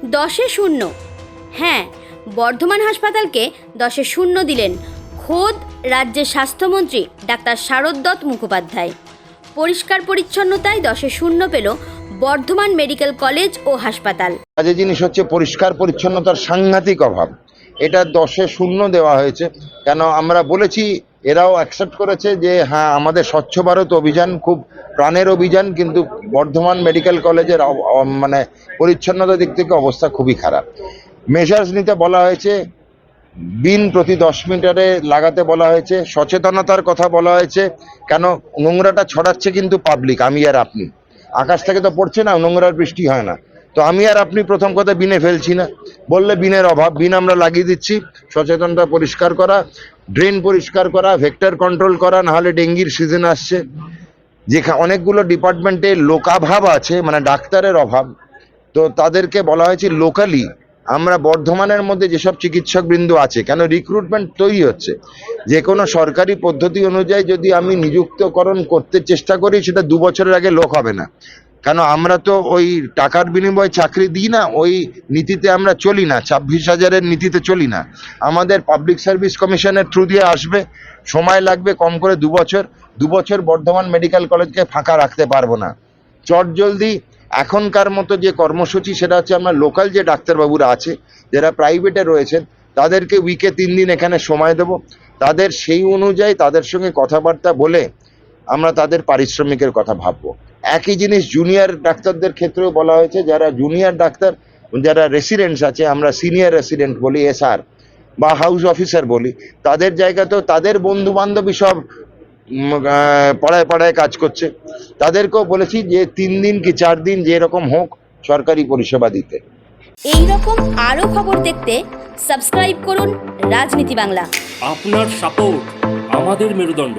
10-0। হ্যাঁ, বর্ধমান হাসপাতালকে 10-0 দিলেন খোদ রাজ্যের স্বাস্থ্যমন্ত্রী ডাক্তার শারদ মুখোপাধ্যায়। পরিষ্কার পরিচ্ছন্নতায় 10-0 পেল বর্ধমান মেডিকেল কলেজ ও হাসপাতাল। যে জিনিস হচ্ছে পরিষ্কার পরিচ্ছন্নতার সাংঘাতিক অভাব, এটা 10-0 দেওয়া হয়েছে। কেন আমরা বলেছি, এরাও অ্যাকসেপ্ট করেছে যে হ্যাঁ, আমাদের স্বচ্ছ ভারত অভিযান খুব প্রাণের অভিযান, কিন্তু বর্ধমান মেডিকেল কলেজের মানে পরিচ্ছন্নতার দিক থেকে অবস্থা খুবই খারাপ। মেজার্স নিতে বলা হয়েছে, বিন প্রতি 10 মিটারে লাগাতে বলা হয়েছে, সচেতনতার কথা বলা হয়েছে। কেন নোংরাটা ছড়াচ্ছে কিন্তু পাবলিক, আমি আর আপনি। আকাশ থেকে তো পড়ছে না, নোংরার বৃষ্টি হয় না। তো আমি আর আপনি প্রথম কথা বিনে ফেলছি না, বললে বিনের অভাব, বিন আমরা লাগিয়ে দিচ্ছি। সচেতনতা পরিষ্কার করা, ড্রেন পরিষ্কার করা, ভেক্টর কন্ট্রোল করা, নাহলে ডেঙ্গির সিজন আসছে। যেখানে অনেকগুলো ডিপার্টমেন্টে লোকাভাব আছে, মানে ডাক্তারের অভাব, তো তাদেরকে বলা হয়েছে লোকালি আমরা বর্ধমানের মধ্যে যেসব চিকিৎসক বৃন্দ আছে, কেন রিক্রুটমেন্ট তৈরি হচ্ছে, যে কোনো সরকারি পদ্ধতি অনুযায়ী যদি আমি নিযুক্তকরণ করতে চেষ্টা করি, সেটা 2 বছরের আগে লোক হবে না। কেন আমরা তো ওই টাকার বিনিময়ে চাকরি দিই না, ওই নীতিতে আমরা চলি না, 26,000-এর নীতিতে চলি না। আমাদের পাবলিক সার্ভিস কমিশনের থ্রু দিয়ে আসবে, সময় লাগবে কম করে 2 বছর। 2 বছর বর্ধমান মেডিকেল কলেজকে ফাঁকা রাখতে পারবো না। চটজলদি এখনকার মতো যে কর্মসূচি, সেটা হচ্ছে আমরা লোকাল যে ডাক্তারবাবুরা আছে, যারা প্রাইভেটে রয়েছেন, তাদেরকে উইকে 3 দিন এখানে সময় দেব। তাদের সেই অনুযায়ী তাদের সঙ্গে কথাবার্তা বলে আমরা তাদের পারিশ্রমিকের কথা ভাববো। একই জিনিস জুনিয়র ডাক্তারদের ক্ষেত্রেও বলা হয়েছে। যারা জুনিয়র ডাক্তার, যারা রেসিডেন্টস আছে, আমরা সিনিয়র রেসিডেন্ট বলি, এসআর বা হাউস অফিসার বলি, তাদের জায়গাতেও তাদের বন্ধু বান্ধবী সব পাড়ায় পাড়ায় কাজ করছে। তাদেরকেও বলেছি যে 3 দিন কি 4 দিন যেরকম হোক সরকারি পরিষেবা দিতে। এই রকম আরও খবর দেখতে সাবস্ক্রাইব করুন রাজনীতি বাংলা। আপনার সাপোর্ট আমাদের মেরুদণ্ড।